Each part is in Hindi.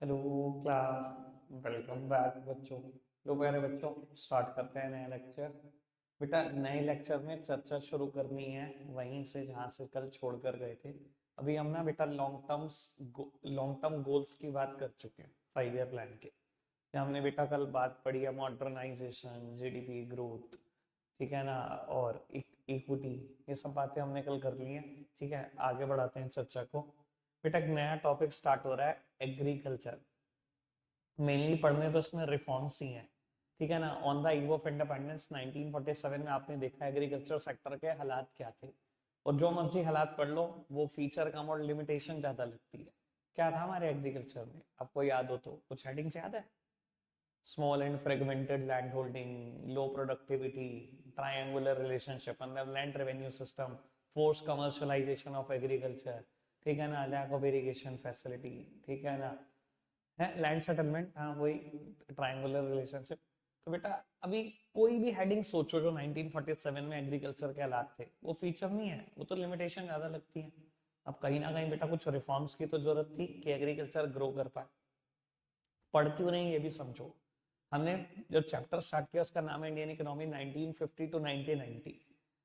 हेलो क्लास, वेलकम बैक बच्चों। लो प्यारे बच्चों, स्टार्ट करते हैं नया लेक्चर। बेटा, नए लेक्चर में चर्चा शुरू करनी है वहीं से जहाँ से कल छोड़कर गए थे। अभी हम ना बेटा लॉन्ग टर्म गोल्स की बात कर चुके हैं, 5 ईयर प्लान के। हमने बेटा कल बात पढ़ी है मॉडर्नाइजेशन, जीडीपी ग्रोथ, ठीक है ना, और इक्विटी। ये सब बातें हमने कल कर ली हैं। ठीक है, आगे बढ़ाते हैं चर्चा को। बेटा, एक नया टॉपिक स्टार्ट हो रहा है, एग्रीकल्चर। मेनली पढ़ने तो इसमें रिफॉर्म्स ही हैं। ठीक है ना। On the eve of independence 1947 में आपने देखा एग्रीकल्चर सेक्टर के हालात क्या थे। और जो मर्जी हालात पढ़ लो, वो फीचर कम और लिमिटेशन ज्यादा लगती है। क्या था हमारे एग्रीकल्चर में, आपको याद हो तो कुछ हेडिंग्स याद है? Small and fragmented land holding, low productivity, triangular relationship, मतलब land revenue system, force commercialisation of agriculture, ठीक है ना, लैक ऑफ इरिगेशन फैसिलिटी, ठीक है ना, है लैंड सेटलमेंट, हाँ वही, ट्रायंगुलर रिलेशनशिप। तो बेटा, अभी कोई भी हेडिंग सोचो जो 1947 में एग्रीकल्चर के हालात थे, वो फीचर नहीं है, वो तो लिमिटेशन ज्यादा लगती है। अब कहीं ना कहीं बेटा कुछ रिफॉर्म्स की तो जरूरत थी कि एग्रीकल्चर ग्रो कर पाए। पढ़ क्यों नहीं ये भी समझो। हमने जो चैप्टर स्टार्ट किया उसका नाम है इंडियन इकोनॉमी 1950 टू 1990।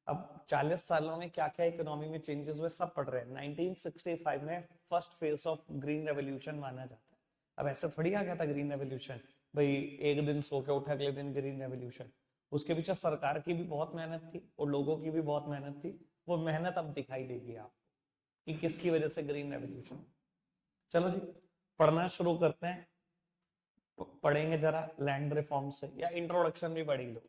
अब 40 सालों में क्या क्या इकोनॉमी में चेंजेस हुए सब पढ़ रहे हैं। 1965 में first phase of green revolution माना जाता है। अब ऐसे थोड़ी आ गया था ग्रीन रेवोल्यूशन, भाई एक दिन सो के उठा अगले दिन ग्रीन रेवोल्यूशन। उसके पीछे सरकार की भी बहुत मेहनत थी और लोगों की भी बहुत मेहनत थी। वो मेहनत अब दिखाई देगी आपको कि किसकी वजह से ग्रीन रेवोल्यूशन। चलो जी, पढ़ना शुरू करते हैं। पढ़ेंगे जरा लैंड रिफॉर्म से, या इंट्रोडक्शन भी पढ़ी लो।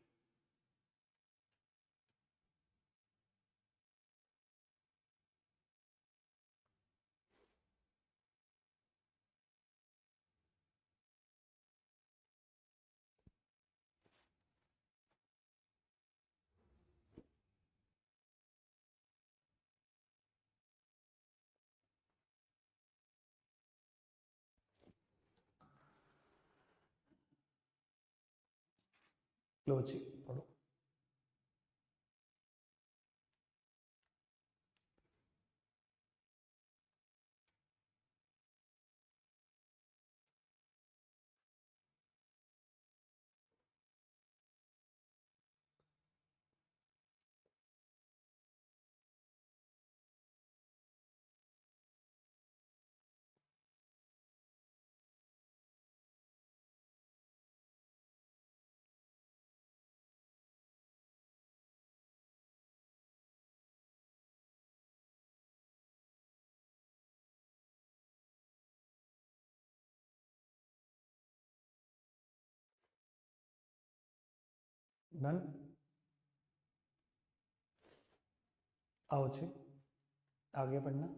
लो जी, पढ़ो। डन। आओ जी, आगे पढ़ना।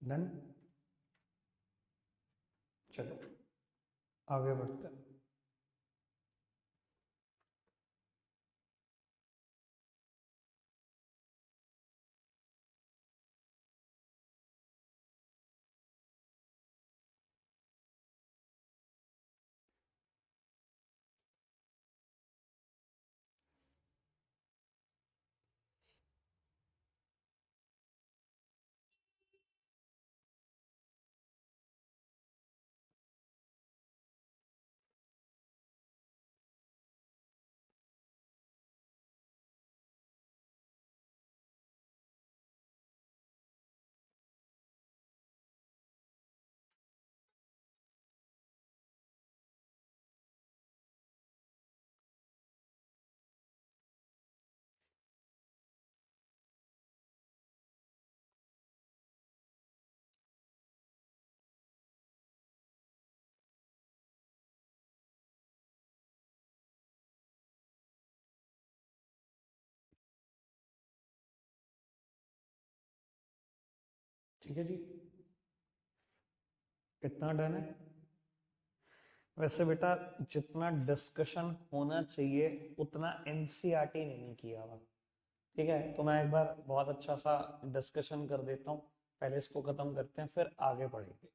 डन। चलो आगे बढ़ते हैं। ठीक है जी, कितना डन है? वैसे बेटा जितना डिस्कशन होना चाहिए उतना एनसीईआरटी ने नहीं किया हुआ। ठीक है, तो मैं एक बार बहुत अच्छा सा डिस्कशन कर देता हूँ, पहले इसको खत्म करते हैं फिर आगे बढ़ेंगे।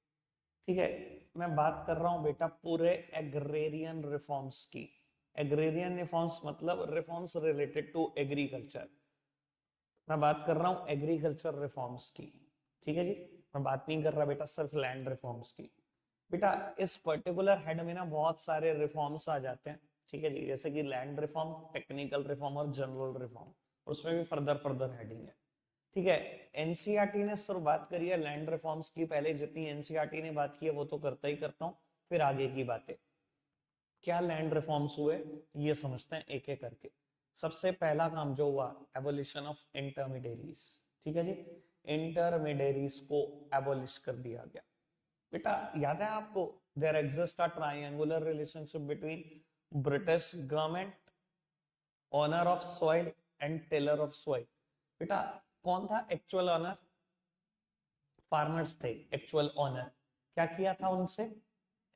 ठीक है, मैं बात कर रहा हूँ बेटा पूरे एग्रेरियन रिफॉर्म्स की। एग्रेरियन रिफॉर्म्स मतलब रिफॉर्म्स रिलेटेड टू एग्रीकल्चर। मैं बात कर रहा हूँ एग्रीकल्चर रिफॉर्म्स की। ठीक है जी, मैं बात नहीं कर रहा बेटा सिर्फ लैंड रिफॉर्म्स की। बेटा इस पर्टिकुलर हेड में ना बहुत सारे रिफॉर्म्स आ जाते हैं। ठीक है जी, जैसे कि लैंड रिफॉर्म, टेक्निकल रिफॉर्म और जनरल रिफॉर्म, और उसमें भी फर्दर फर्दर हेडिंग है। ठीक है, एनसीईआरटी ने सिर्फ बात करी है लैंड रिफॉर्म्स की, पहले जितनी एनसीईआरटी ने बात की है वो तो करता ही करता हूँ, फिर आगे की बातें। क्या लैंड रिफॉर्म्स हुए ये समझते हैं एक एक करके। सबसे पहला काम जो हुआ, एबोलिशन ऑफ इंटरमीडियरीज। ठीक है जी, इंटरमीडियरीज को एबोलिश कर दिया गया। बेटा याद है आपको, there exist a triangular relationship between British government, owner of soil and tiller of soil. बेटा कौन था एक्चुअल ओनर? फार्मर्स थे एक्चुअल ओनर। क्या किया था उनसे?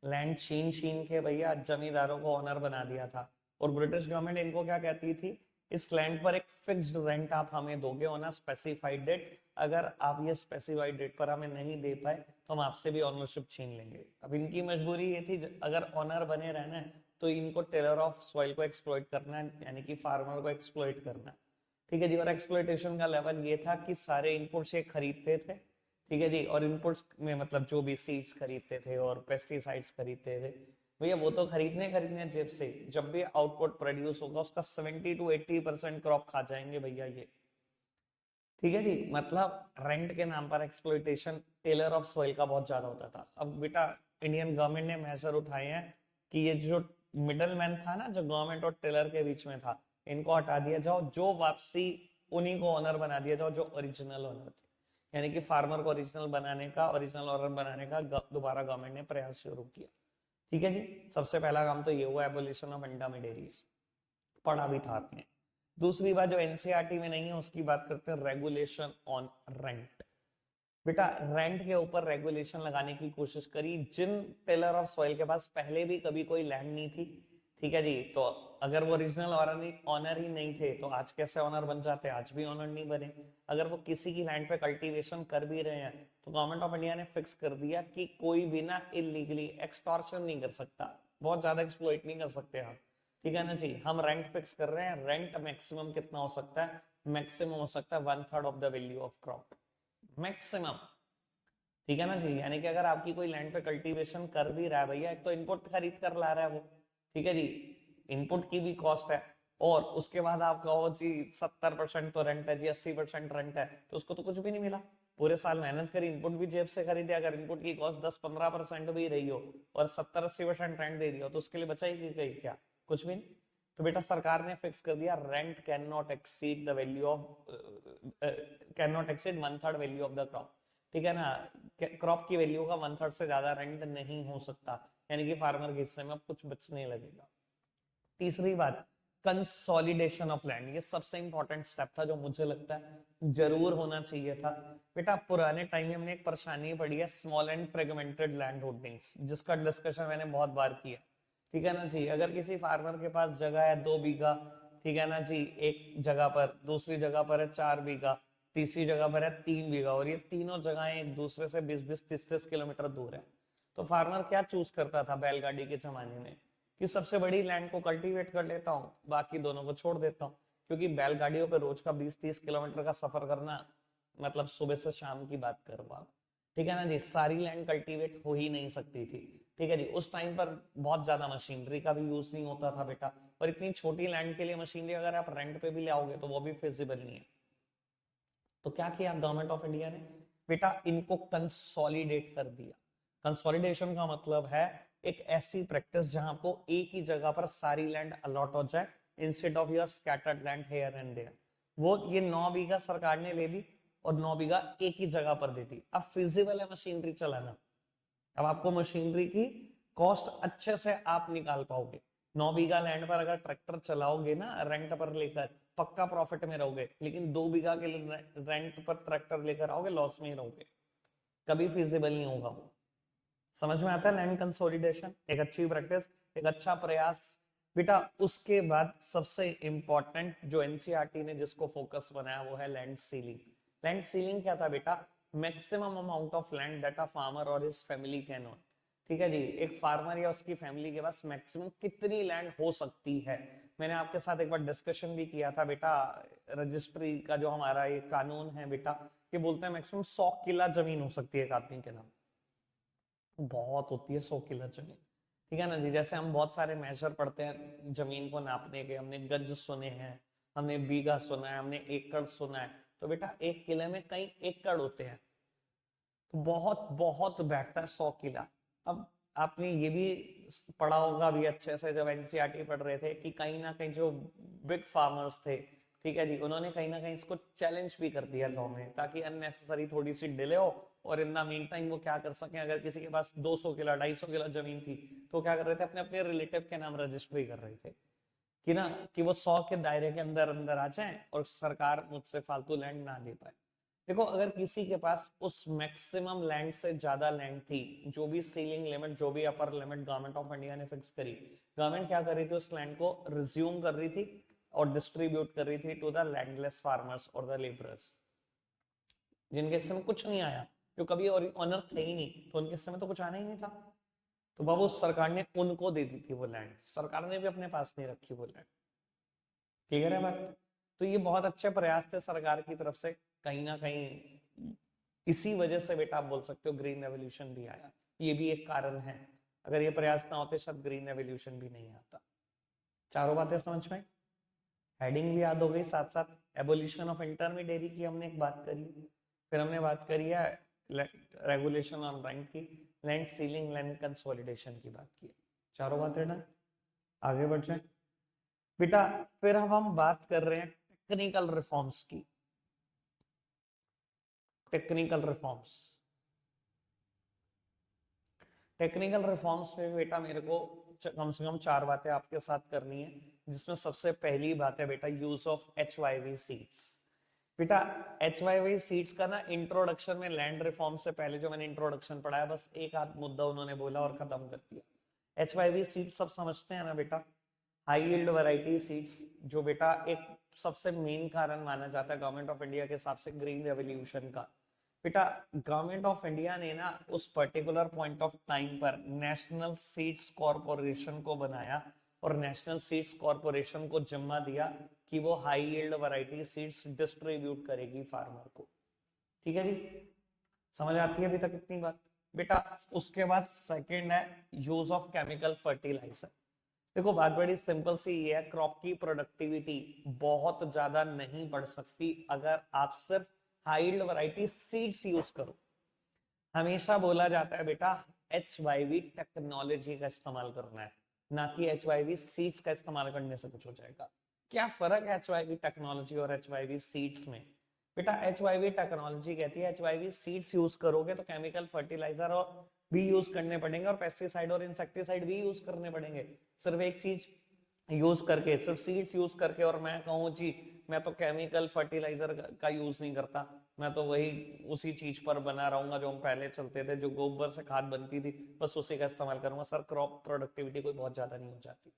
लैंड छीन छीन के भैया जमींदारों को ओनर बना दिया था। और ब्रिटिश गवर्नमेंट इनको क्या कहती थी, इस लैंड पर एक फिक्स्ड रेंट आप हमें दोगे ऑन अ स्पेसिफाइड डेट, अगर आप ये स्पेसिफाइड डेट पर हमें नहीं दे पाए तो हम आपसे भी ओनरशिप छीन लेंगे। अब इनकी मजबूरी ये थी, अगर ओनर बने रहना है तो इनको टिलर ऑफ सॉइल को एक्सप्लॉइट करना है, यानी कि फार्मर को एक्सप्लॉइट करना है। ठीक है जी, और एक्सप्लॉइटेशन का लेवल ये था कि सारे इनपुट्स ये खरीदते थे। ठीक है जी, और इनपुट्स में मतलब जो भी सीड्स खरीदते थे और पेस्टिसाइड्स खरीदते थे, भैया वो तो खरीदने जेब से, जब भी आउटपुट प्रोड्यूस होगा उसका 70 to 80% क्रॉप खा जाएंगे भैया ये। ठीक है जी, मतलब रेंट के नाम पर एक्सप्लॉइटेशन टेलर ऑफ सॉइल का बहुत ज्यादा होता था। अब बेटा इंडियन गवर्नमेंट ने मेजर उठाए हैं कि ये जो मिडल मैन था ना, जो गवर्नमेंट और टेलर के बीच में था, इनको हटा दिया जाओ, जो वापसी उन्हीं को ओनर बना दिया जाओ जो ओरिजिनल ओनर थे। यानी कि फार्मर को ओरिजिनल बनाने का, ओरिजिनल ओनर बनाने का दोबारा गवर्नमेंट ने प्रयास शुरू किया। ठीक है जी, सबसे पहला काम तो ये हुआ, एबोलिशन ऑफ इंटरमीडियरीज, पढ़ा भी था आपने। दूसरी बात जो एनसीईआरटी में नहीं है उसकी बात करते हैं, रेगुलेशन ऑन रेंट। बेटा रेंट के ऊपर रेगुलेशन लगाने की कोशिश करी जिन टेलर ऑफ सॉइल के पास पहले भी कभी कोई लैंड नहीं थी। ठीक है जी, तो अगर वो ओरिजिनल ऑनर ही नहीं थे तो आज कैसे ऑनर बन जाते? आज भी ऑनर नहीं बने। अगर वो किसी की लैंड पे कल्टीवेशन कर भी रहे हैं तो गवर्नमेंट ऑफ इंडिया ने फिक्स कर दिया कि कोई भी ना इलीगली एक्सटॉर्शन नहीं कर सकता, बहुत ज्यादा एक्सप्लॉइट नहीं कर सकते आप। ठीक है ना जी, हम रेंट फिक्स कर रहे हैं, रेंट मैक्सिमम कितना हो सकता है? मैक्सिमम हो सकता है 1/3 of the value of crop, maximum. ठीक है ना जी, यानी कि अगर आपकी कोई लैंड पे कल्टीवेशन कर भी रहा है भैया, एक तो इनपुट खरीद कर ला रहा है वो, ठीक है जी, इनपुट की भी कॉस्ट है, और उसके बाद आप कहो जी 70% तो रेंट है जी, 80% रेंट है, तो उसको तो कुछ भी नहीं मिला। पूरे साल मेहनत करी, इनपुट भी जेब से खरीदे, अगर इनपुट की कॉस्ट 10-15% भी रही हो और 70-80% रेंट दे दिया तो उसके लिए बचा ही गई क्या? कुछ भी नहीं। तो बेटा सरकार ने फिक्स कर दिया, rent can not exceed the value of, can not exceed 1/3 value of the crop. ठीक है ना, क्रॉप की वैल्यू का 1/3 से ज्यादा रेंट नहीं हो सकता, यानी कि फार्मर के हिस्से में अब कुछ बचने लगेगा। तीसरी बात, कंसोलिडेशन ऑफ लैंड, ये सबसे इंपॉर्टेंट स्टेप था जो मुझे लगता है जरूर होना चाहिए था। बेटा पुराने टाइम में हमने एक परेशानी पड़ी है, small and fragmented land holdings, जिसका डिस्कशन मैंने बहुत बार किया। ठीक है ना जी, अगर किसी फार्मर के पास जगह है 2 बीघा, ठीक है ना जी, एक जगह पर, दूसरी जगह पर है 4 बीघा, तीसरी जगह पर है 3 बीघा, और ये तीनों जगहें एक दूसरे से 20-20, 30-30 किलोमीटर दूर है, तो फार्मर क्या चूज करता था बैलगाड़ी के जमाने में, कि सबसे बड़ी लैंड को कल्टीवेट कर लेता हूँ, बाकी दोनों को छोड़ देता हूँ। क्योंकि बैलगाड़ियों पे रोज का 20-30 किलोमीटर का सफर करना, मतलब सुबह से शाम की बात करो आप। ठीक है ना जी, सारी लैंड कल्टीवेट हो ही नहीं सकती थी। ठीक है जी, उस टाइम पर बहुत ज्यादा मशीनरी का भी यूज नहीं होता था बेटा, और इतनी छोटी लैंड के लिए मशीनरी अगर आप रेंट पे भी ले आओगे तो वो भी फिजिबल नहीं है। तो क्या किया गवर्नमेंट ऑफ इंडिया ने? बेटा इनको कंसोलिडेट कर दिया। कंसोलिडेशन का मतलब है एक ऐसी प्रैक्टिस जहां आपको एक ही जगह पर सारी लैंड अलॉट हो जाए, instead of your scattered land here and there. वो ये 9 बीघा सरकार ने ले ली और 9 बीघा एक ही जगह पर दे दी। अब फिजिबल है मशीनरी चलाना, अब आपको मशीनरी की कॉस्ट अच्छे से आप निकाल पाओगे। 9 बीघा लैंड पर अगर ट्रैक्टर चलाओगे ना रेंट पर लेकर, पक्का प्रॉफिट में रहोगे, लेकिन 2 बीघा के लिए रेंट पर ट्रैक्टर लेकर आओगे, लॉस में ही रहोगे। कभी फिजिबल नहीं होगा वो। समझ में आता है? लैंड कंसोलिडेशन एक अच्छी प्रैक्टिस, एक अच्छा प्रयास। बेटा उसके बाद सबसे इंपॉर्टेंट जो एनसीईआरटी ने जिसको फोकस बनाया वो है लैंड सीलिंग। लैंड सीलिंग क्या था बेटा? Maximum amount of land that a farmer और हिज फैमिली कैन ओन। ठीक है जी, एक फार्मर या उसकी फैमिली के पास मैक्सिमम कितनी लैंड हो सकती है। मैंने आपके साथ एक बार डिस्कशन भी किया था बेटा, रजिस्ट्री का जो हमारा ये कानून है बेटा, ये बोलते हैं मैक्सिमम 100 किला जमीन हो सकती है एक आदमी के नाम। बहुत होती है 100 किला जमीन। ठीक है ना जी, जैसे हम बहुत सारे मेजर पढ़ते हैं जमीन को नापने के, हमने गज सुने हैं, हमने बीघा सुना है, हमने एकड़ सुना है। तो बेटा एक किले में कई एकड़ होते हैं, तो बहुत बहुत बैठता है 100 किला। अब आपने ये भी पढ़ा होगा भी अच्छे से जब एनसीईआरटी पढ़ रहे थे कि कहीं ना कहीं जो बिग फार्मर्स थे, ठीक है जी, उन्होंने कहीं ना कहीं इसको चैलेंज भी कर दिया गांव में, ताकि अननेसेसरी थोड़ी सी डिले हो और इन द मीन टाइम वो क्या कर सकें। अगर किसी के पास 200 किला 250 किला जमीन थी तो क्या कर रहे थे, अपने अपने रिलेटिव के नाम रजिस्ट्री कर रहे थे कि ना, कि वो 100 के दायरे के अंदर अंदर आ जाए और सरकार मुझसे फालतू लैंड ना दे पाए। देखो अगर किसी के पास उस मैक्सिमम लैंड से ज्यादा लैंड थी, जो भी सीलिंग लिमिट, जो भी upper limit government of India ने फिक्स करी, गवर्नमेंट क्या कर रही थी, उस लैंड को रिज्यूम कर रही थी और डिस्ट्रीब्यूट कर रही थी टू द लैंडलेस फार्मर्स और द लेबरर्स, जिनके हिस्से में कुछ नहीं आया, जो कभी ऑनर थे ही नहीं, तो उनके हिस्से में तो कुछ आना ही नहीं था। तो बाबू सरकार ने उनको दे दी थी वो लैंड, सरकार ने भी अपने पास नहीं रखी वो लैंड। क्लियर है बात? तो ये बहुत अच्छे प्रयास थे सरकार की तरफ से, कहीं ना कहीं इसी वजह से बेटा आप बोल सकते हो ग्रीन रेवोल्यूशन भी आया, ये भी एक कारण है। अगर ये प्रयास ना होते शायद ग्रीन रेवोल्यूशन भी नहीं आता। चारों बातें समझ में? हेडिंग भी याद हो गई, साथ साथ एबोल्यूशन ऑफ इंटरमीडिएरी की हमने एक बात करी, फिर हमने बात करी है रेगुलेशन ऑन रेंट की, लैंड सीलिंग, लैंड कंसोलिडेशन की बात की। चारों बातें डन, आगे बढ़ जाए बेटा। फिर अब हम बात कर रहे हैं टेक्निकल रिफॉर्म्स की। टेक्निकल रिफॉर्म्स, टेक्निकल रिफॉर्म्स में बेटा मेरे को कम से कम 4 बातें आपके साथ करनी है, जिसमें सबसे पहली बात है बेटा यूज ऑफ HYV सीड्स। बेटा HYV सीड्स का ना इंट्रोडक्शन में लैंड रिफॉर्म से पहले जो मैंने इंट्रोडक्शन पढ़ाया, बस एक आध मुद्दा उन्होंने बोला और खत्म कर दिया। HYV सीड्स सब समझते हैं ना बेटा, हाई यील्ड वैरायटी सीड्स, जो बेटा एक सबसे मेन कारण माना जाता है गवर्नमेंट ऑफ इंडिया के हिसाब से ग्रीन रेवोल्यूशन का। बेटा गवर्नमेंट ऑफ इंडिया ने ना उस पर्टिकुलर पॉइंट ऑफ टाइम पर नेशनल सीड्स कॉरपोरेशन को बनाया और नेशनल सीड्स कॉरपोरेशन को जिम्मा दिया कि वो high yield variety seeds distribute करेगी फार्मर को। ठीक है जी, समझ आती है अभी तक इतनी बात? बेटा उसके बाद सेकंड है यूज ऑफ केमिकल फर्टिलाइजर। देखो बात बड़ी सिंपल सी है, क्रॉप की प्रोडक्टिविटी बहुत ज्यादा नहीं बढ़ सकती अगर आप सिर्फ हाइल्ड वैरायटी सीड्स यूज करो। हमेशा बोला जाता है बेटा HYV टेक्नोलॉजी का इस्तेमाल करना है, ना कि HYV सीड्स का इस्तेमाल करने से कुछ हो जाएगा। क्या फर्क है HYV टेक्नोलॉजी और HYV सीड्स में? बेटा HYV टेक्नोलॉजी कहती है HYV सीड्स यूज करोगे तो केमिकल फर्टिलाइजर और भी यूज करने पड़ेंगे और पेस्टिसाइड और इंसेक्टिसाइड भी यूज करने पड़ेंगे। सिर्फ एक चीज यूज करके, सिर्फ सीड्स यूज करके और मैं कहूँ जी मैं तो केमिकल फर्टिलाइजर का यूज नहीं करता, मैं तो वही उसी चीज पर बना रहूंगा जो हम पहले चलते थे, जो गोबर से खाद बनती थी, बस उसी का इस्तेमाल करूंगा, सर क्रॉप प्रोडक्टिविटी कोई बहुत ज्यादा नहीं हो जाती।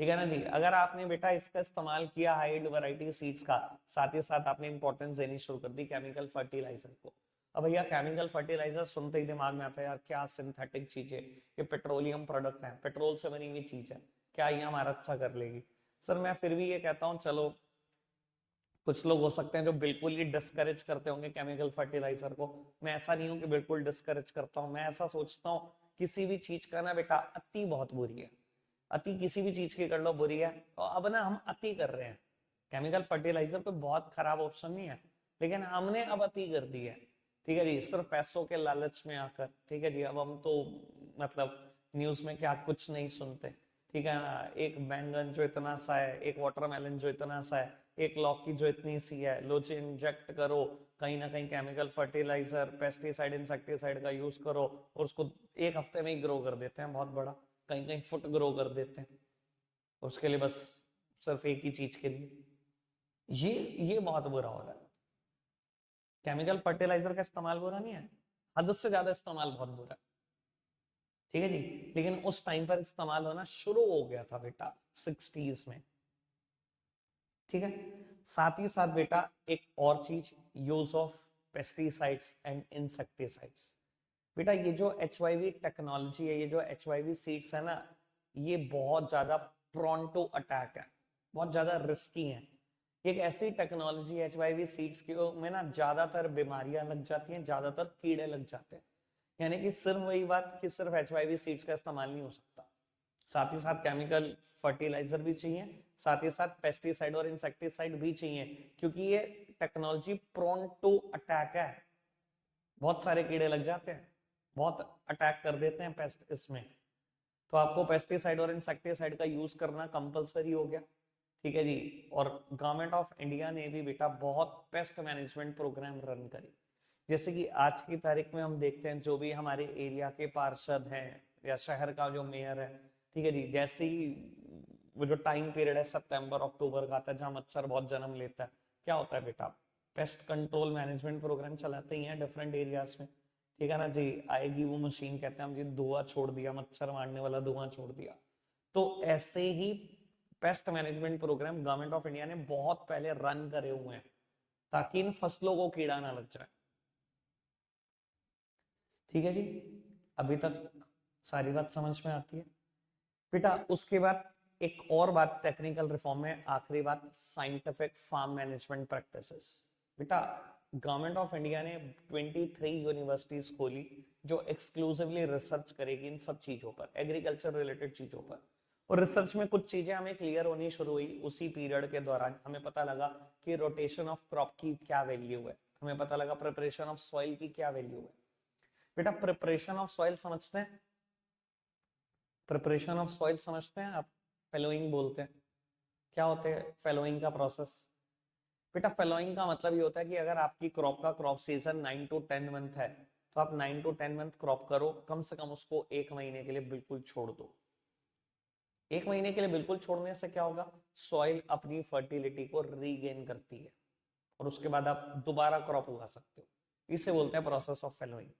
ठीक है ना जी? अगर आपने बेटा इसका इस्तेमाल किया हाइड वैरायटी सीड्स का, साथ ही साथ आपने इंपॉर्टेंस देनी शुरू कर दी केमिकल फर्टिलाइजर को। अब भैया केमिकल फर्टिलाइजर सुनते ही दिमाग में आता है यार क्या सिंथेटिक चीज है, ये पेट्रोलियम प्रोडक्ट है, पेट्रोल से बनी हुई चीज है, क्या ये हमारा अच्छा कर लेगी? सर मैं फिर भी ये कहता हूँ, चलो कुछ लोग हो सकते हैं जो बिल्कुल ही डिस्करेज करते होंगे केमिकल फर्टिलाइजर को, मैं ऐसा नहीं हूं कि बिल्कुल डिस्करेज करता हूं, मैं ऐसा सोचता हूँ किसी भी चीज का ना बेटा अति बहुत बुरी है, अति किसी भी चीज की कर लो बुरी है, तो अब ना हम अति कर रहे हैं। केमिकल फर्टिलाइजर कोई बहुत खराब ऑप्शन नहीं है, लेकिन हमने अब अति कर दी है। ठीक है जी, सिर्फ पैसों के लालच में आकर। ठीक है जी, अब हम तो मतलब न्यूज में क्या कुछ नहीं सुनते। ठीक है ना, एक बैंगन जो इतना सा है, एक वाटरमेलन जो इतना सा है, एक लौकी जो इतनी सी है, लो जी इंजेक्ट करो, कहीं ना कहीं केमिकल फर्टिलाइजर पेस्टिसाइड इंसेक्टिसाइड का यूज करो और उसको एक हफ्ते में ही ग्रो कर देते हैं बहुत बड़ा, कहीं कहीं फुट ग्रो कर देते हैं उसके लिए, बस सिर्फ एक ही चीज के लिए। ये बहुत बुरा हो रहा है। केमिकल फर्टिलाइजर का इस्तेमाल बुरा नहीं है, हद से ज्यादा इस्तेमाल बहुत बुरा है, ठीक है जी। लेकिन उस टाइम पर इस्तेमाल होना शुरू हो गया था बेटा 60s में, ठीक है। साथ ही साथ बेटा एक और चीज, use of pesticides and insecticides. बेटा ये जो HYV टेक्नोलॉजी है, ये जो HYV सीड्स है ना, ये बहुत ज्यादा प्रोन टू अटैक है, बहुत ज्यादा रिस्की है। एक ऐसी टेक्नोलॉजी HYV सीड्स की में ना ज्यादातर बीमारियां लग जाती हैं, ज्यादातर कीड़े लग जाते हैं। यानी कि सिर्फ वही बात कि सिर्फ HYV सीड्स का इस्तेमाल नहीं हो सकता, साथ ही साथ केमिकल फर्टिलाइजर भी चाहिए, साथ ही साथ पेस्टिसाइड और इंसेक्टिसाइड भी चाहिए, क्योंकि ये टेक्नोलॉजी प्रोन टू अटैक है। बहुत सारे कीड़े लग जाते हैं, बहुत अटैक कर देते हैं पेस्ट इसमें। तो आपको पेस्टिसाइड और इंसेक्टिसाइड का यूज करना कंपलसरी हो गया, ठीक है जी। और गवर्नमेंट ऑफ इंडिया ने भी बेटा बहुत पेस्ट मैनेजमेंट प्रोग्राम रन करी। जैसे कि आज की तारीख में हम देखते हैं, जो भी हमारे एरिया के पार्षद हैं या शहर का जो मेयर है, ठीक है जी, जैसे ही वो जो टाइम पीरियड है सितंबर अक्टूबर का आता है जहां मच्छर बहुत जन्म लेता है, क्या होता है बेटा, पेस्ट कंट्रोल मैनेजमेंट प्रोग्राम चलाते ही हैं डिफरेंट एरियाज में, ठीक है ना जी। आएगी वो मशीन, कहते हैं हम जी धुआं छोड़ दिया, मच्छर मारने वाला धुआं छोड़ दिया। तो ऐसे ही pest management programme government of India ने बहुत पहले रन करे हुए हैं, ताकि इन फसलों को कीड़ा ना लग जाए, ठीक है जी। अभी तक सारी बात समझ में आती है बेटा। उसके बाद एक और बात टेक्निकल रिफॉर्म में, आखिरी बात, साइंटिफिक फार्म मैनेजमेंट प्रैक्टिसेस। बेटा गवर्नमेंट ऑफ इंडिया ने 23 यूनिवर्सिटीज खोली जो एक्सक्लूसिवली रिसर्च करेगी इन सब चीजों पर, एग्रीकल्चर रिलेटेड चीजों पर। और रिसर्च में कुछ चीजें हमें क्लियर होनी शुरू हुई उसी पीरियड के दौरान। हमें पता लगा कि रोटेशन ऑफ क्रॉप की क्या वैल्यू है, हमें पता लगा प्रिपरेशन ऑफ सॉइल की क्या वैल्यू है। बेटा प्रिपरेशन ऑफ सॉइल समझते हैं, प्रिपरेशन ऑफ सॉइल समझते हैं आप, फेलोइंग बोलते हैं। क्या होते हैं फेलोइंग का प्रोसेस? बेटा फेलोइंग का मतलब ये होता है कि अगर आपकी क्रॉप का क्रॉप सीजन 9 to 10 मंथ है, तो आप 9 to 10 मंथ क्रॉप करो, कम से कम उसको 1 महीने के लिए बिल्कुल छोड़ दो। 1 महीने के लिए बिल्कुल छोड़ने से क्या होगा, सॉइल अपनी फर्टिलिटी को रीगेन करती है और उसके बाद आप दोबारा क्रॉप उगा सकते हो। इसे बोलते हैं प्रोसेस ऑफ फेलोइंग,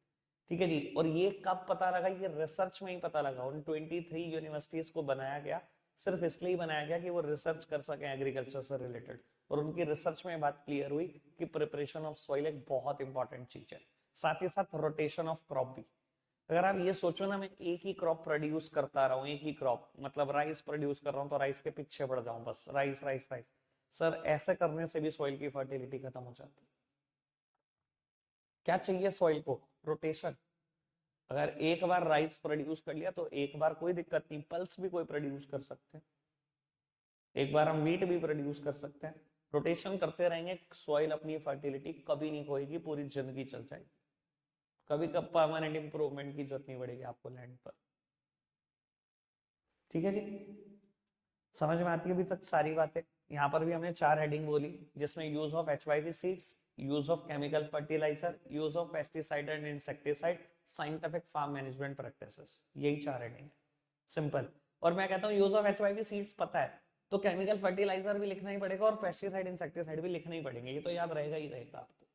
ठीक है जी। और ये कब पता लगा, ये रिसर्च में ही पता लगा। उन 23 यूनिवर्सिटीज को बनाया गया, सिर्फ इसलिए बनाया गया कि वो रिसर्च कर सके एग्रीकल्चर से रिलेटेड। और उनकी रिसर्च में बात क्लियर हुई कि प्रिपरेशन ऑफ सॉइल एक बहुत इंपॉर्टेंट चीज है, साथ ही साथ रोटेशन ऑफ क्रॉप भी। अगर आप ये सोचो ना, मैं एक ही क्रॉप प्रोड्यूस करता रहा हूँ, एक ही क्रॉप मतलब राइस प्रोड्यूस कर रहा हूँ, तो राइस के पीछे पड़ जाऊं बस, राइस राइस राइस। सर ऐसे करने से भी सॉइल की फर्टिलिटी खत्म हो जाती है। क्या चाहिए सॉइल को, रोटेशन। अगर एक बार राइस प्रोड्यूस कर लिया तो एक बार कोई दिक्कत नहीं, पल्स भी कोई प्रोड्यूस कर सकते हैं, एक बार हम वीट भी प्रोड्यूस कर सकते हैं। रोटेशन करते रहेंगे, सॉइल अपनी फर्टिलिटी कभी नहीं खोएगी, पूरी जिंदगी चल जाएगी, कभी कब परमानेंट इंप्रूवमेंट की जरूरत नहीं पड़ेगी आपको लैंड पर, ठीक है जी। समझ में आती है अभी तक सारी बातें? यहाँ पर भी हमने 4 हेडिंग बोली, जिसमें use of HYV seeds, use of chemical fertiliser, use of pesticide and insecticide, scientific farm management practices, यही 4 हेडिंग है, सिंपल। और मैं कहता हूँ यूज ऑफ HYV सीड्स पता है तो केमिकल फर्टिलाइजर भी लिखना ही पड़ेगा और पेस्टिसाइड इंसेक्टिसाइड भी लिखना ही पड़ेंगे, ये तो याद रहेगा ही रहेगा आपको,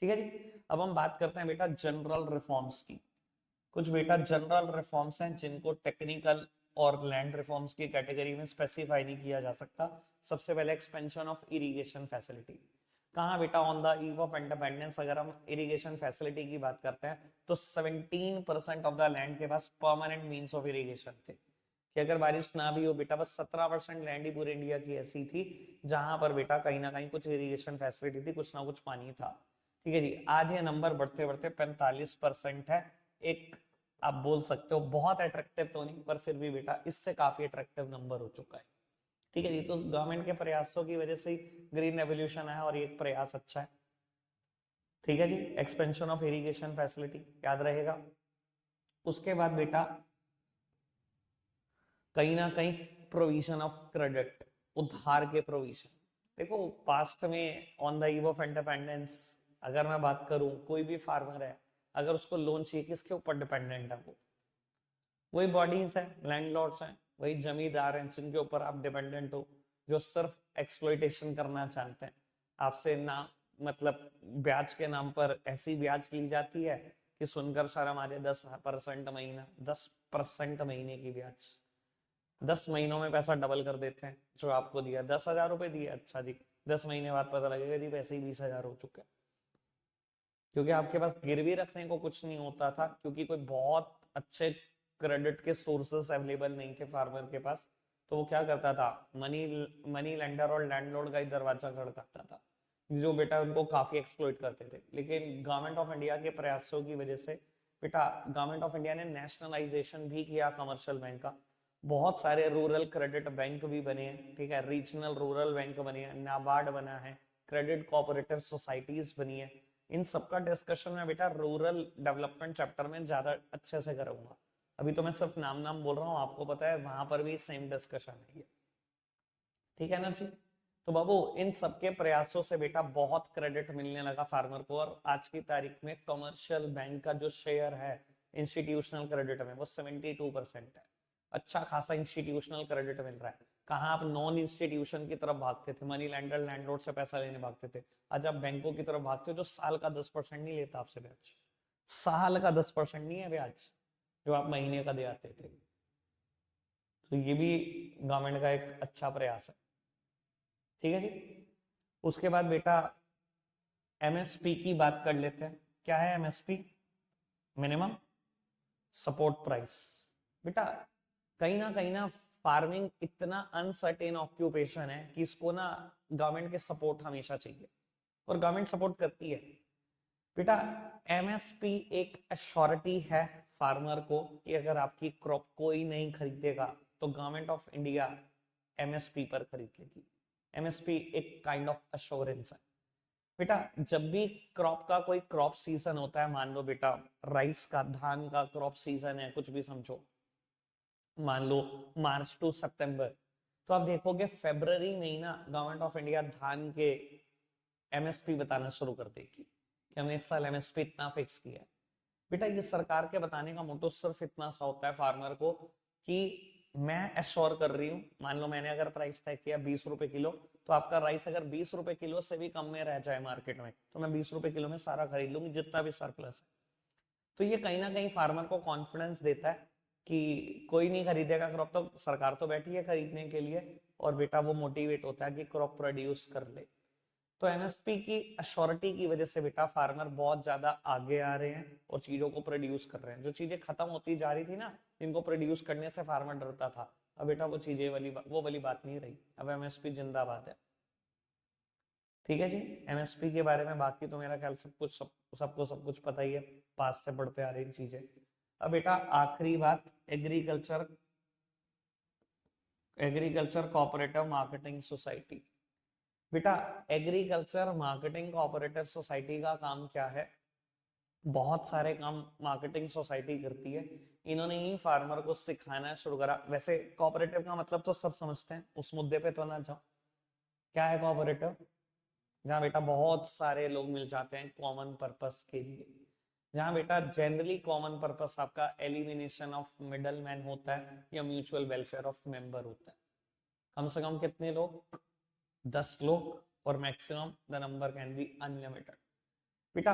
ठीक है जी। अब हम बात करते हैं बेटा जनरल रिफॉर्म्स की। कुछ बेटा जनरल रिफॉर्म्स हैं जिनको टेक्निकल और लैंड रिफॉर्म्स की कैटेगरी में स्पेसिफाई नहीं किया जा सकता। सबसे पहले एक्सपेंशन ऑफ इरिगेशन फैसिलिटी। कहाँ बेटा, on the eve of independence अगर हम इरिगेशन फैसिलिटी की बात करते हैं तो 17% ऑफ द लैंड के पास परमानेंट मींस ऑफ इरिगेशन थे, कि अगर बारिश ना भी हो बेटा, बस 17% लैंड ही पूरे इंडिया की ऐसी थी जहां पर बेटा कहीं ना कहीं कुछ इरिगेशन फैसिलिटी थी, कुछ ना कुछ पानी था, ठीक है जी। आज ये नंबर बढ़ते बढ़ते 45% है। एक आप बोल सकते हो बहुत अट्रैक्टिव तो नहीं, पर फिर भी बेटा इससे काफी अट्रैक्टिव नंबर हो चुका है, ठीक है जी। तो गवर्नमेंट के प्रयासों की वजह से ग्रीन रेवोल्यूशन आया और ये एक प्रयास अच्छा है, ठीक है जी। एक्सपेंशन ऑफ इरिगेशन फैसिलिटी याद रहेगा। उसके बाद बेटा कहीं ना कहीं प्रोविजन ऑफ क्रेडिट, उधार के प्रोविजन। देखो पास्ट में on the eve of independence अगर मैं बात करूं, कोई भी फार्मर है अगर उसको लोन चाहिए, किसके ऊपर डिपेंडेंट है वो? वही बॉडीज है, लैंडलॉर्ड्स हैं, वही जमींदार हैं जिनके ऊपर आप डिपेंडेंट हो, जो सिर्फ एक्सप्लॉइटेशन करना चाहते हैं आपसे ना, मतलब ब्याज के नाम पर ऐसी ब्याज ली जाती है कि सुनकर शर्म आ जाए, 10% महीना, 10% महीने की ब्याज, 10 महीनों में पैसा डबल कर देते हैं। जो आपको दिया 10,000 रुपए दिए, अच्छा जी 10 महीने बाद पता लगेगा जी पैसे ही 20,000 हो चुके हैं, क्योंकि आपके पास गिरवी रखने को कुछ नहीं होता था, क्योंकि कोई बहुत अच्छे क्रेडिट के सोर्सेस अवेलेबल नहीं थे फार्मर के पास। तो वो क्या करता था, मनी मनी लेंडर और लैंडलॉर्ड का ही दरवाजा खड़काता था, जो बेटा उनको काफी एक्सप्लॉइट करते थे। लेकिन गवर्नमेंट ऑफ इंडिया के प्रयासों की वजह से बेटा गवर्नमेंट ऑफ इंडिया ने नेशनलाइजेशन भी किया कमर्शियल बैंक का, बहुत सारे रूरल क्रेडिट बैंक भी बने हैं, ठीक है, रीजनल रूरल बैंक बने हैं, नाबार्ड बना है, क्रेडिट कोऑपरेटिव सोसाइटीज बनी है। इन सबका डिस्कशन मैं बेटा रूरल डेवलपमेंट चैप्टर में ज्यादा अच्छे से करूंगा। अभी तो मैं सिर्फ नाम नाम बोल रहा हूँ, आपको पता है वहां पर भी सेम डिस्कशन है, ठीक है ना जी। तो बाबू इन सबके प्रयासों से बेटा बहुत क्रेडिट मिलने लगा फार्मर को, और आज की तारीख में कमर्शियल बैंक का जो शेयर है इंस्टीट्यूशनल क्रेडिट में वो 72% है। अच्छा खासा इंस्टीट्यूशनल क्रेडिट मिल रहा है। कहाँ आप नॉन इंस्टीट्यूशन की तरफ भागते थे, मनी लैंडर लैंडलॉर्ड से पैसा लेने भागते थे, आज आप बैंकों की तरफ भागते हो जो साल का 10% नहीं लेता आपसे ब्याज, साल का 10% नहीं है ब्याज, जो आप महीने का दे आते थे। तो ये भी गवर्नमेंट का एक अच्छा प्रयास है, ठीक है जी। उसके बाद बेटा एमएसपी की बात कर लेते हैं। क्या है एमएसपी? Minimum support price. बेटा कहीं ना फार्मिंग इतना अनसर्टेन ऑक्यूपेशन है कि इसको ना गवर्नमेंट के सपोर्ट हमेशा चाहिए, और गवर्नमेंट सपोर्ट करती है। बेटा एमएसपी एक अश्योरिटी है फार्मर को कि अगर आपकी क्रॉप कोई नहीं खरीदेगा तो गवर्नमेंट ऑफ इंडिया एमएसपी पर खरीद लेगी। एमएसपी एक काइंड ऑफ अश्योरेंस है। बेटा जब भी क्रॉप का कोई क्रॉप सीजन होता है, मान लो बेटा राइस का, धान का क्रॉप सीजन है, कुछ भी समझो, मान लो मार्च टू सितंबर, तो आप देखोगे फरवरी में ही ना गवर्नमेंट ऑफ इंडिया धान के एमएसपी बताना शुरू कर देगी कि हमने इस साल एमएसपी इतना फिक्स किया है। बेटा ये सरकार के बताने का मोटो सिर्फ इतना सा होता है फार्मर को कि मैं एश्योर कर रही हूँ, मान लो मैंने अगर प्राइस तय किया 20 रुपए किलो, तो आपका राइस अगर 20 रुपए किलो से भी कम में रह जाए मार्केट में, तो मैं 20 रुपए किलो में सारा खरीद लूंगी जितना भी सरप्लस है। तो ये कहीं ना कहीं फार्मर को कॉन्फिडेंस देता है कि कोई नहीं खरीदेगा क्रॉप, तो सरकार तो बैठी है खरीदने के लिए, और बेटा वो मोटिवेट होता है कि क्रॉप प्रोड्यूस कर ले। तो एमएसपी की अश्योरिटी की वजह से बेटा फार्मर बहुत ज्यादा आगे आ रहे हैं और चीजों को प्रोड्यूस कर रहे हैं। जो चीजें खत्म होती जा रही थी ना, जिनको प्रोड्यूस करने से फार्मर डरता था, अब बेटा वो चीजें वो वाली बात नहीं रही, अब एमएसपी जिंदाबाद है, ठीक है जी। एमएसपी के बारे में बाकी तो मेरा ख्याल सबको सब कुछ पता ही है, पास से पढ़ते आ रही चीजें। अब बेटा आखिरी बात, agriculture agriculture cooperative marketing society. बेटा एग्रीकल्चर मार्केटिंग कोऑपरेटिव सोसाइटी का काम क्या है? बहुत सारे काम मार्केटिंग सोसाइटी करती है। इन्होंने ही फार्मर को सिखाना शुरू करा। वैसे कोऑपरेटिव का मतलब तो सब समझते हैं, उस मुद्दे पे तो ना जाओ। क्या है कोऑपरेटिव? जहाँ बेटा बहुत सारे लोग मिल जाते हैं कॉमन पर्पस के लिए, जहाँ बेटा जनरली कॉमन पर्पस आपका एलिमिनेशन ऑफ मिडल मैन होता है या म्यूचुअल वेलफेयर ऑफ मेंबर होता है। कम से कम कितने लोग? 10 लोग, और maximum the number can be unlimited. बेटा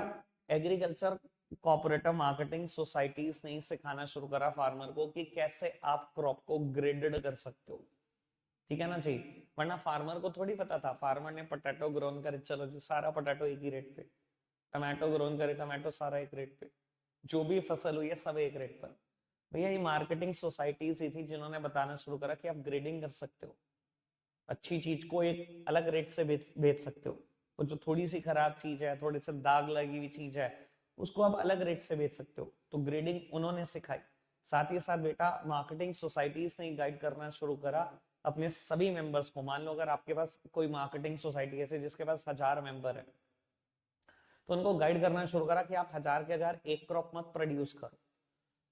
एग्रीकल्चर कोऑपरेटिव मार्केटिंग सोसाइटीज ने सिखाना शुरू करा फार्मर को कि कैसे आप क्रॉप को ग्रेडेड कर सकते हो, ठीक है ना जी। वरना फार्मर को थोड़ी पता था, फार्मर ने पोटैटो ग्रोन करे, चलो जी सारा पोटैटो एक ही रेट पे, टमाटो ग्रोन करे, टमाटो सारा एक रेट पे, जो भी फसल हुई है सब एक रेट पर। भैया ये मार्केटिंग सोसाइटीज ही थी जिन्होंने बताना शुरू करा कि आप ग्रेडिंग कर सकते हो, अच्छी चीज को एक अलग रेट से बेच सकते हो, और जो थोड़ी सी खराब चीज है, थोड़ी सी दाग लगी हुई चीज है, उसको आप अलग रेट से बेच सकते हो। तो ग्रेडिंग उन्होंने सिखाई। साथ ही साथ बेटा मार्केटिंग सोसाइटीज ने गाइड करना शुरू करा अपने सभी मेंबर्स को। मान लो अगर आपके पास कोई मार्केटिंग सोसाइटी ऐसे जिसके पास 1000 मेंबर है, तो उनको गाइड करना शुरू करा कि आप 1000 के 1000 एक क्रॉप मत प्रोड्यूस करो।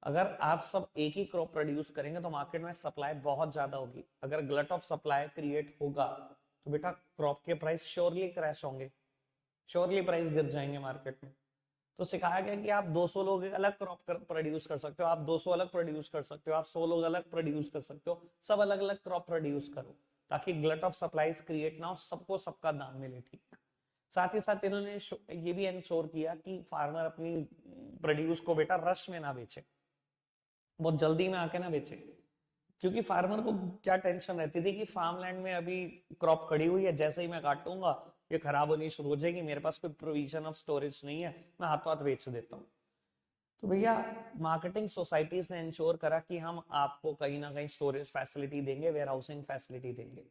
अगर आप सब एक ही क्रॉप प्रोड्यूस करेंगे तो मार्केट में सप्लाई बहुत ज्यादा होगी। अगर ग्लट ऑफ सप्लाई क्रिएट होगा तो बेटा क्रॉप के प्राइस श्योरली क्रैश होंगे, श्योरली प्राइस गिर जाएंगे मार्केट में। तो सिखाया गया कि आप 200 लोग अलग क्रॉप प्रोड्यूस कर सकते हो, आप 200 अलग प्रोड्यूस कर सकते हो, आप 100 लोग अलग प्रोड्यूस कर सकते हो, सब अलग अलग क्रॉप प्रोड्यूस करो ताकि ग्लट ऑफ सप्लाईज क्रिएट ना हो, सबको सबका दाम मिले, ठीक। साथ ही साथ इन्होंने ये भी इंश्योर किया कि फार्मर अपनी प्रोड्यूस को बेटा रश में ना बेचे, बहुत जल्दी में आके ना बेचे, क्योंकि फार्मर को क्या टेंशन रहती थी कि फार्म लैंड में अभी क्रॉप खड़ी हुई है, जैसे ही मैं काटूंगा ये खराब होनी शुरू हो जाएगी, मेरे पास कोई प्रोविजन ऑफ स्टोरेज नहीं है, मैं हाथों हाथ बेच देता हूँ। तो भैया मार्केटिंग सोसाइटीज ने इंश्योर करा कि हम आपको कहीं ना कहीं स्टोरेज फैसिलिटी देंगे, वेयर हाउसिंग फैसिलिटी देंगे।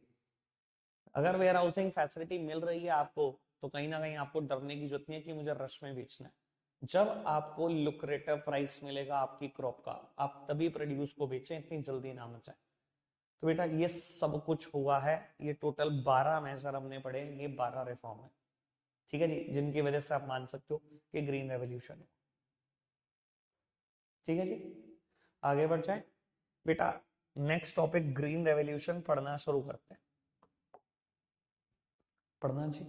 अगर वेयर हाउसिंग फैसिलिटी मिल रही है आपको, तो कहीं ना कहीं आपको डरने की जरूरत नहीं है कि मुझे रश में बेचना है। जब आपको लुक्रेटिव प्राइस मिलेगा आपकी क्रॉप का, आप तभी प्रोड्यूस को बेचें, इतनी जल्दी ना मचाएं। तो बेटा ये सब कुछ हुआ है, ये टोटल 12 मेजर हमने पढ़े, ये 12 रिफॉर्म है, ठीक है जी, जिनकी वजह से आप मान सकते हो कि ग्रीन रेवोल्यूशन है। ठीक है जी, आगे बढ़ जाए बेटा, नेक्स्ट टॉपिक ग्रीन रेवोल्यूशन पढ़ना शुरू करते हैं। पढ़ना जी।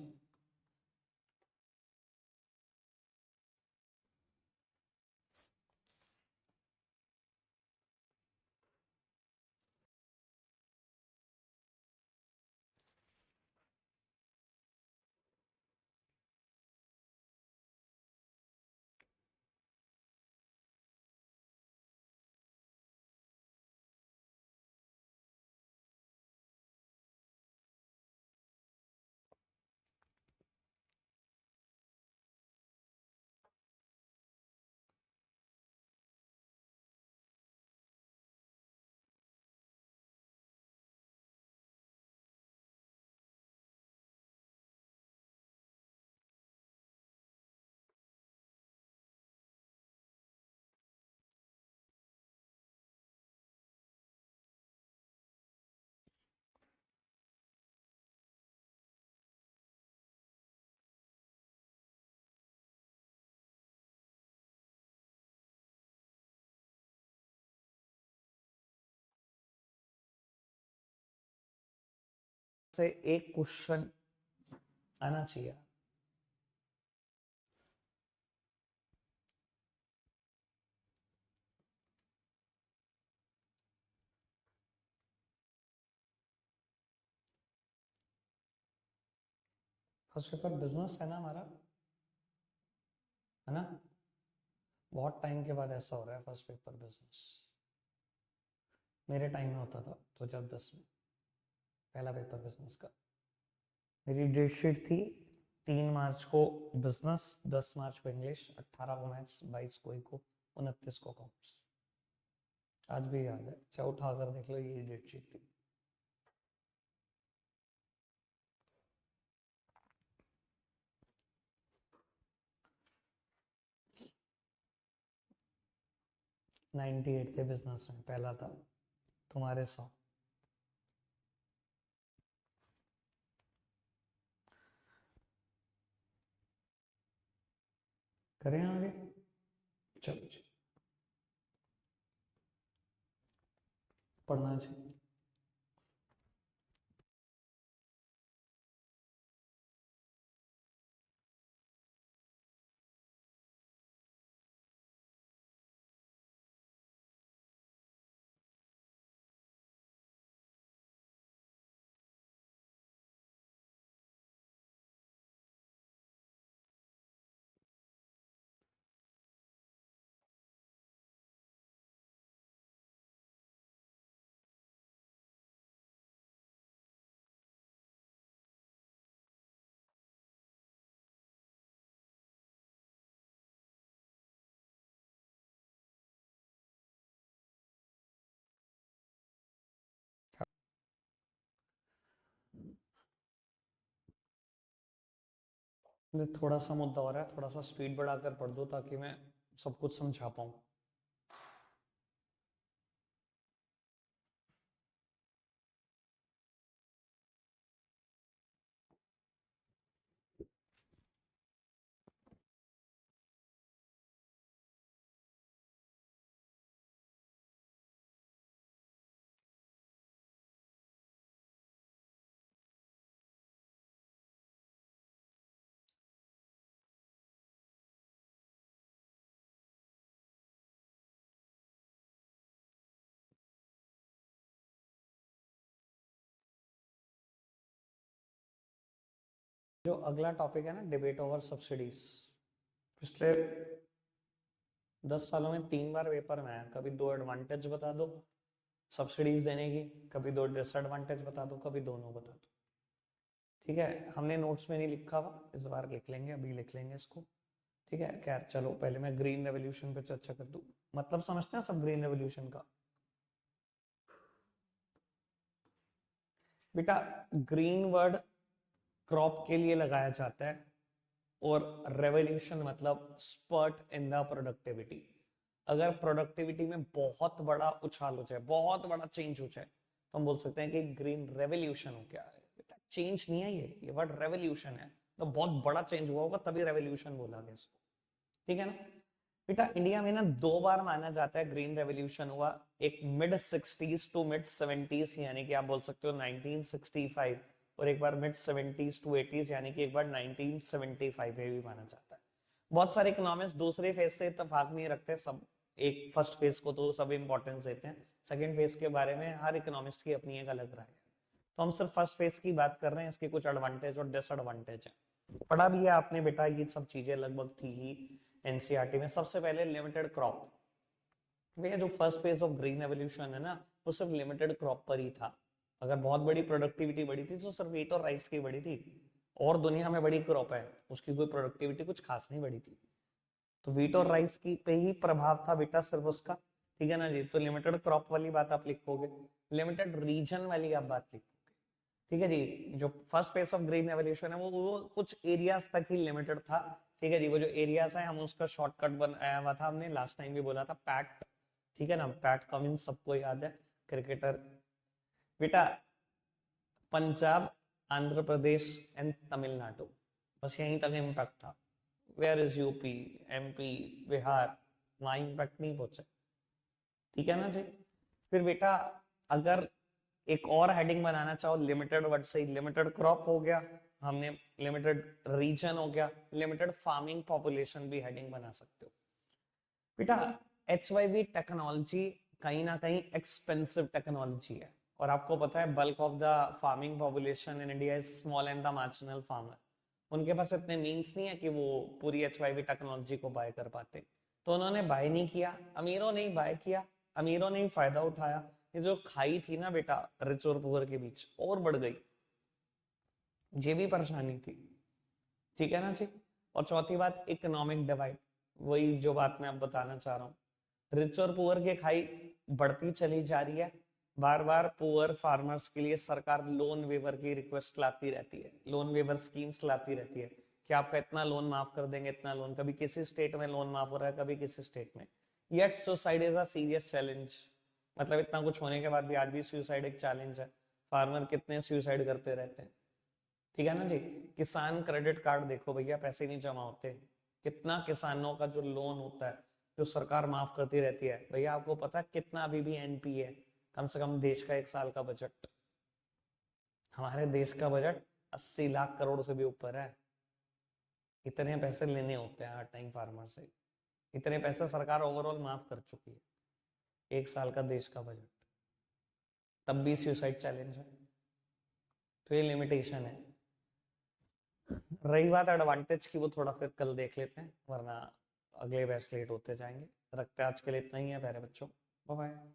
से एक क्वेश्चन आना चाहिए। फर्स्ट पेपर बिजनेस है ना हमारा, है ना? बहुत टाइम के बाद ऐसा हो रहा है फर्स्ट पेपर बिजनेस। मेरे टाइम में होता था तो जब 10 में पहला पेपर बिजनेस का, मेरी डेट शीट थी 3 मार्च को बिजनेस, 10 मार्च को इंग्लिश, 18 को मैथ्स, 22 को इको, 29 को अकाउंट्स। आज भी याद है, चाहे उठा कर देख लो, ये डेट शीट थी। नाइनटी एट थे बिजनेस में, पहला था, तुम्हारे 100। करें आगे, चलो जी, पढ़ना चाहिए। थोड़ा सा मुद्दा हो रहा है, थोड़ा सा स्पीड बढ़ाकर पढ़ दो ताकि मैं सब कुछ समझा पाऊँ। जो अगला टॉपिक है ना, डिबेट ओवर सब्सिडीज, पिछले 10 सालों में 3 बार पेपर में आया, कभी 2 एडवांटेज बता दो सब्सिडीज देने की, कभी 2 डिसएडवांटेज बता दो, कभी दोनों बता दो। ठीक है, हमने नोट्स में नहीं लिखा हुआ, इस बार लिख लेंगे, अभी लिख लेंगे इसको। ठीक है, खैर चलो पहले मैं ग्रीन रेवोल्यूशन पे चर्चा कर दूं। मतलब समझते हैं सब ग्रीन रेवोल्यूशन का? बेटा ग्रीन वर्ड क्रॉप के लिए लगाया जाता है, और रेवोल्यूशन मतलब स्पर्ट इन द प्रोडक्टिविटी। अगर प्रोडक्टिविटी में बहुत बड़ा उछाल हो जाए, बहुत बड़ा चेंज हो जाए, तो हम बोल सकते हैं कि ग्रीन रेवोल्यूशन हो गया है। बेटा चेंज नहीं है, ये वर्ड रेवोल्यूशन है, तो बहुत बड़ा चेंज हुआ होगा तभी रेवोल्यूशन बोला गया इसको। ठीक है ना बेटा? इंडिया में ना 2 बार माना जाता है ग्रीन रेवोल्यूशन हुआ, एक mid 60s to mid 70s, यानी कि आप बोल सकते हो 1965, और एक बार मिड 70s टू 80s, यानी कि एक बार 1975 में भी माना जाता है। बहुत सारे इकोनॉमिस्ट दूसरे फेज से इत्तेफाक नहीं रखते, सब एक फर्स्ट फेज को तो सब इंपॉर्टेंस देते हैं, सेकंड फेज के बारे में हर इकोनॉमिस्ट की अपनी एक अलग राय है। तो हम सिर्फ फर्स्ट फेज की बात कर रहे हैं, इसके कुछ एडवांटेज और डिसएडवांटेज है। पढ़ा भी है आपने बेटा, ये सब चीजें लगभग थी ही एनसीईआरटी में। सबसे पहले लिमिटेड क्रॉप। भैया जो first phase of green evolution है ना, वो सिर्फ लिमिटेड क्रॉप पर ही था। अगर बहुत बड़ी प्रोडक्टिविटी बढ़ी थी तो सिर्फ व्हीट और राइस की बढ़ी थी, और दुनिया में बड़ी क्रॉप है उसकी कोई प्रोडक्टिविटी कुछ खास नहीं बढ़ी थी। तो व्हीट और राइस की पे ही प्रभाव था बेटा सिर्फ उसका। ठीक है ना जी? तो लिमिटेड क्रॉप वाली बात आप लिखोगे, लिमिटेड रीजन वाली आप बात लिखोगे। ठीक है जी? जो first phase of green evolution है वो कुछ एरियाज तक ही लिमिटेड था। ठीक है जी? वो जो एरियाज है हम उसका शॉर्टकट बनाया हुआ था, हमने लास्ट टाइम भी बोला था, पैट। ठीक है ना? पैट कमिंस सबको याद है, क्रिकेटर। बेटा पंजाब, आंध्र प्रदेश एंड तमिलनाडु, बस यहीं तक इम्पैक्ट था। Where is UP, MP, Bihar, वहां इम्पैक्ट नहीं पहुंचे। ठीक है ना जी? फिर बेटा अगर एक और हेडिंग बनाना चाहो लिमिटेड वर्ड से, लिमिटेड क्रॉप हो गया हमने, लिमिटेड रीजन हो गया, लिमिटेड फार्मिंग पॉपुलेशन भी हेडिंग बना सकते हो। बेटा HYV टेक्नोलॉजी कहीं ना कहीं एक्सपेंसिव टेक्नोलॉजी है, और आपको पता है bulk of the farming population in India is small and the marginal farmer. उनके पास इतने मीन्स नहीं है कि वो पूरी HYV टेक्नोलॉजी को बाय कर पाते, तो उन्होंने बाय नहीं किया, अमीरों ने ही बाय किया, अमीरों ने ही फायदा उठाया। ये जो खाई थी ना बेटा रिच और पुअर के बीच और बढ़ गई, ये भी परेशानी थी। ठीक है ना जी? और चौथी बात इकोनॉमिक डिवाइड, वही जो बात मैं अब बताना चाह रहा हूँ, रिच और पुअर की खाई बढ़ती चली जा रही है। बार बार पुअर फार्मर्स के लिए सरकार लोन वेवर की रिक्वेस्ट लाती रहती है, लोन वेवर स्कीम्स लाती रहती है कि आपका इतना लोन माफ कर देंगे, इतना लोन। कभी किसी स्टेट में लोन माफ हो रहा है, कभी किसी स्टेट में। Yet suicide is a serious challenge. मतलब इतना कुछ होने के बाद भी आज भी सुसाइड एक चैलेंज है। फार्मर कितने सुसाइड करते रहते हैं। ठीक है ना जी? किसान क्रेडिट कार्ड देखो भैया, पैसे नहीं जमा होते। कितना किसानों का जो लोन होता है जो सरकार माफ करती रहती है, भैया आपको पता है कितना अभी भी एनपीए है? कम से कम देश का एक साल का बजट, हमारे देश का बजट 80 लाख करोड़ से भी ऊपर है। इतने पैसे लेने होते हैं हर टाइम फार्मर से, इतने पैसे सरकार ओवरऑल माफ कर चुकी है, एक साल का देश का बजट, तब भी सुसाइड चैलेंज है। तो ये लिमिटेशन है। रही बात एडवांटेज की, वो थोड़ा फिर कल देख लेते हैं, वरना अगले बैच लेट होते जाएंगे। रखते हैं आज के लिए इतना ही है प्यारे बच्चों, बाय बाय।